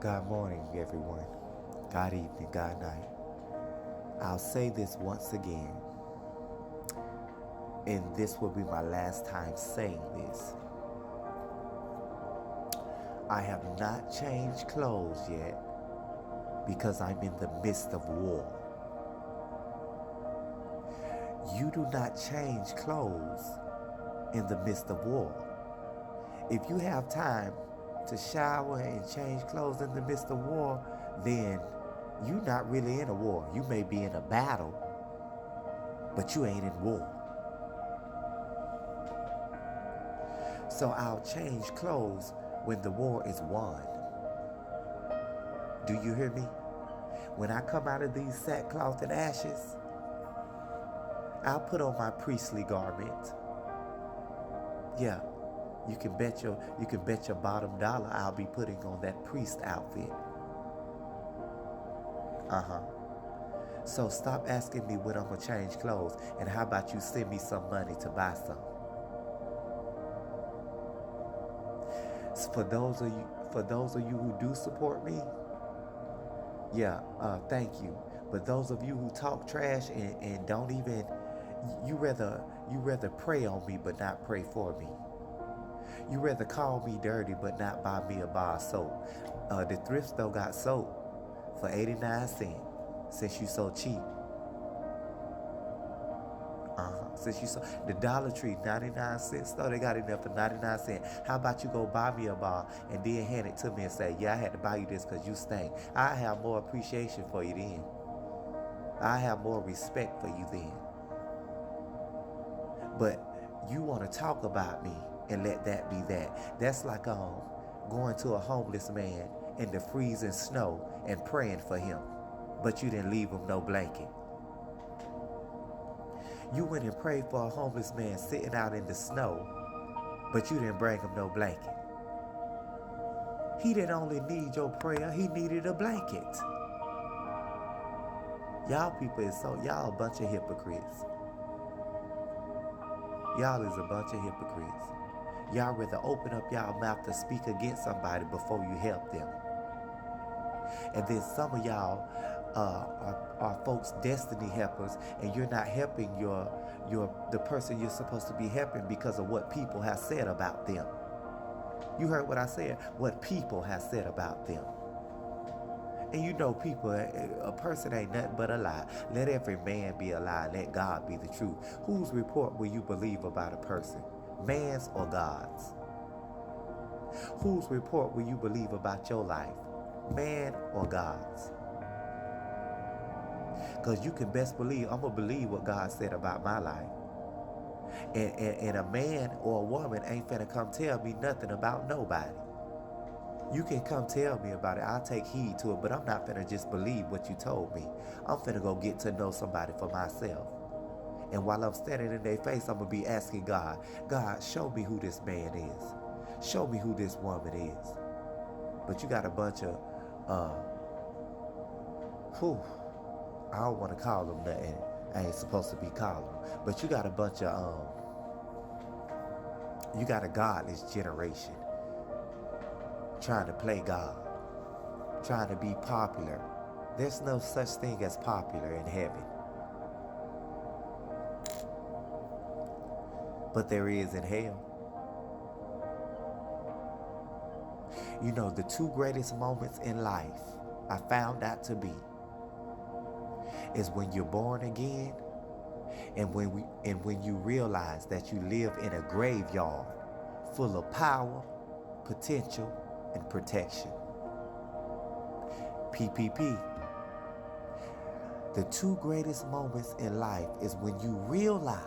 God morning, everyone. God evening, God night. I'll say this once again, and this will be my last time saying this. I have not changed clothes yet because I'm in the midst of war. You do not change clothes in the midst of war. If you have time to shower and change clothes in the midst of war, then you're not really in a war. You may be in a battle, but you ain't in war. So I'll change clothes when the war is won. Do you hear me? When I come out of these sackcloth and ashes, I'll put on my priestly garment. Yeah, you can bet your bottom dollar I'll be putting on that priest outfit. So stop asking me when I'm gonna change clothes, and how about you send me some money to buy some? For those of you who do support me, yeah, thank you. But those of you who talk trash and don't even, you rather pray on me but not pray for me. You rather call me dirty but not buy me a bar of soap. The thrift store got soap for 89 cents since you so cheap. Since you so the Dollar Tree 99 cents store, they got it there for 99 cents. How about you go buy me a bar and then hand it to me and say, yeah, I had to buy you this because you stink. I have more appreciation for you then. I have more respect for you then. But you want to talk about me and let that be that. That's like going to a homeless man in the freezing snow and praying for him, but you didn't leave him no blanket. You went and prayed for a homeless man sitting out in the snow, but you didn't bring him no blanket. He didn't only need your prayer, he needed a blanket. Y'all people y'all a bunch of hypocrites. Y'all is a bunch of hypocrites. Y'all rather open up y'all mouth to speak against somebody before you help them. And then some of y'all are folks' destiny helpers, and you're not helping the person you're supposed to be helping because of what people have said about them. You heard what I said? What people have said about them. And you know people, a person ain't nothing but a lie. Let every man be a lie, let God be the truth. Whose report will you believe about a person? Man's or God's? Whose report will you believe about your life? Man or God's? Because you can best believe, I'm going to believe what God said about my life. And a man or a woman ain't finna come tell me nothing about nobody. You can come tell me about it. I'll take heed to it, but I'm not finna just believe what you told me. I'm finna go get to know somebody for myself. And while I'm standing in their face, I'm going to be asking God, God, show me who this man is. Show me who this woman is. But you got a bunch of, I don't want to call them nothing I ain't supposed to be calling them. But you got a bunch of, you got a godless generation trying to play God, trying to be popular. There's no such thing as popular in heaven. But there is in hell. You know, the two greatest moments in life I found out to be is when you're born again and when you realize that you live in a graveyard full of power, potential, and protection. PPP. The two greatest moments in life is when you realize.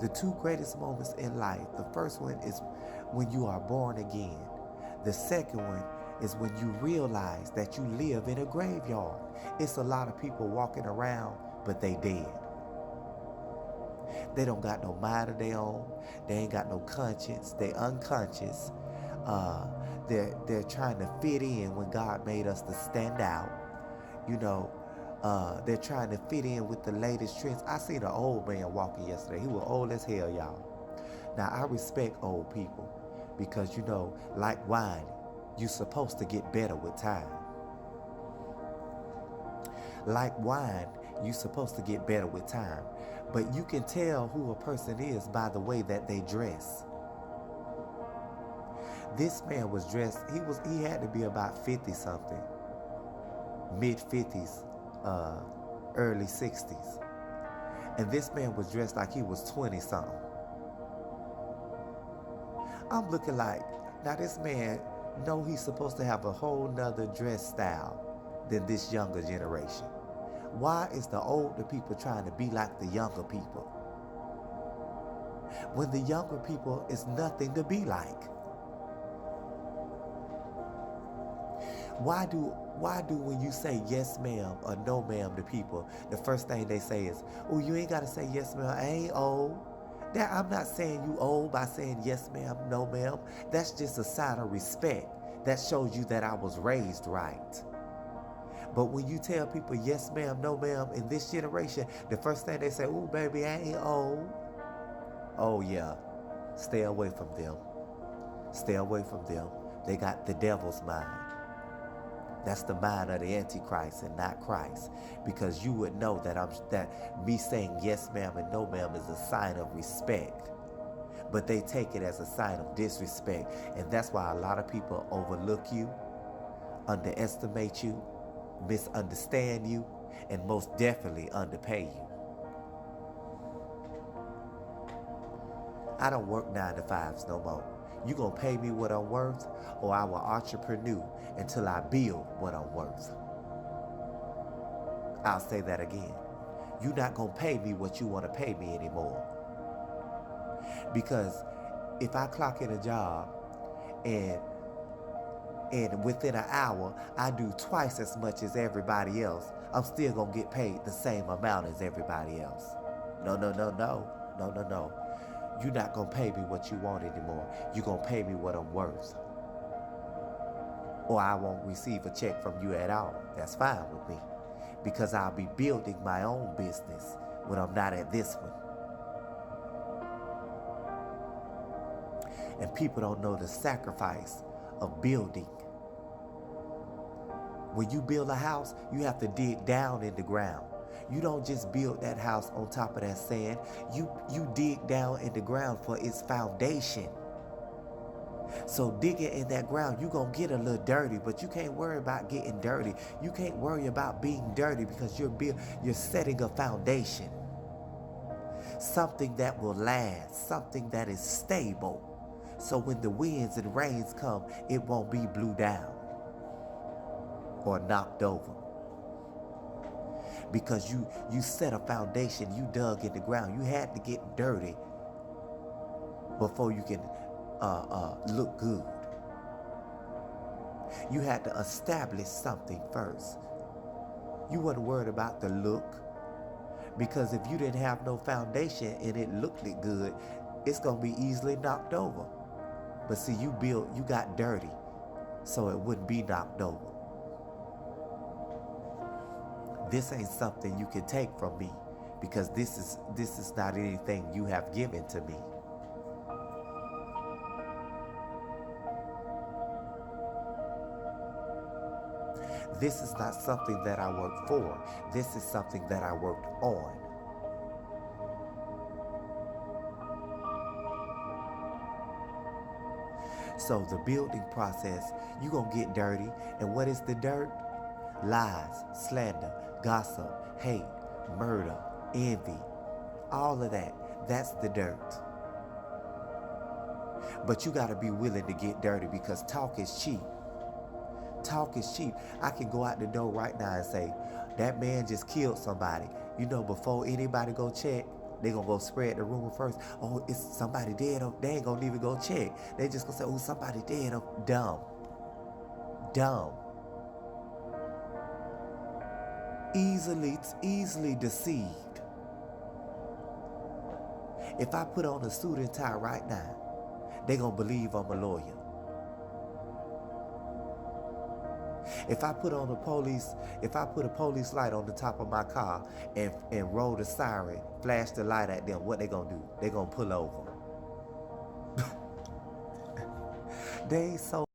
The two greatest moments in life. The first one is when you are born again. The second one is when you realize that you live in a graveyard. It's a lot of people walking around, but they dead. They don't got no mind of their own. They ain't got no conscience. They unconscious. They're trying to fit in when God made us to stand out. You know, they're trying to fit in with the latest trends. I seen an old man walking yesterday. He was old as hell, y'all. Now, I respect old people because, you know, like wine, you're supposed to get better with time. Like wine, you're supposed to get better with time. But you can tell who a person is by the way that they dress. This man was dressed, he had to be about 50 something, mid 50s, early 60s. And this man was dressed like he was 20 something. I'm looking like, now this man know he's supposed to have a whole nother dress style than this younger generation. Why is the older people trying to be like the younger people? When the younger people is nothing to be like. Why do when you say yes ma'am or no ma'am to people, the first thing they say is, oh, you ain't got to say yes ma'am, I ain't old. That I'm not saying you old by saying yes ma'am, no ma'am. That's just a sign of respect. That shows you that I was raised right. But when you tell people yes ma'am, no ma'am in this generation, the first thing they say, oh baby, I ain't old. Oh yeah, stay away from them. Stay away from them. They got the devil's mind. That's the mind of the Antichrist and not Christ. Because you would know that me saying yes ma'am and no ma'am is a sign of respect. But they take it as a sign of disrespect. And that's why a lot of people overlook you, underestimate you, misunderstand you, and most definitely underpay you. I don't work 9 to 5s no more. You gonna pay me what I'm worth, or I will entrepreneur until I build what I'm worth. I'll say that again. You're not gonna pay me what you want to pay me anymore. Because if I clock in a job and within an hour I do twice as much as everybody else, I'm still gonna get paid the same amount as everybody else. No. You're not gonna pay me what you want anymore. You're gonna pay me what I'm worth. Or I won't receive a check from you at all. That's fine with me. Because I'll be building my own business when I'm not at this one. And people don't know the sacrifice of building. When you build a house, you have to dig down in the ground. You don't just build that house on top of that sand. You dig down in the ground for its foundation. So digging in that ground, you're going to get a little dirty, but you can't worry about getting dirty. You can't worry about being dirty because you're setting a foundation. Something that will last, something that is stable. So when the winds and rains come, it won't be blew down or knocked over. Because you set a foundation, you dug in the ground. You had to get dirty before you can look good. You had to establish something first. You wasn't worried about the look, because if you didn't have no foundation and it looked good, it's gonna be easily knocked over. But see, you got dirty so it wouldn't be knocked over. This ain't something you can take from me, because this is not anything you have given to me. This is not something that I worked for. This is something that I worked on. So the building process, you're going to get dirty. And what is the dirt? Lies, slander, gossip, hate, murder, envy, all of that. That's the dirt. But you got to be willing to get dirty, because talk is cheap. Talk is cheap. I can go out the door right now and say, that man just killed somebody. You know, before anybody go check, they gonna go spread the rumor first. Oh, it's somebody dead. They ain't gonna even go check. They just gonna say, oh, somebody dead. Dumb. Dumb. Easily deceived. If I put on a suit and tie right now, they gonna believe I'm a lawyer. If I put a police light on the top of my car and roll the siren, flash the light at them, what they gonna do? They gonna pull over. They so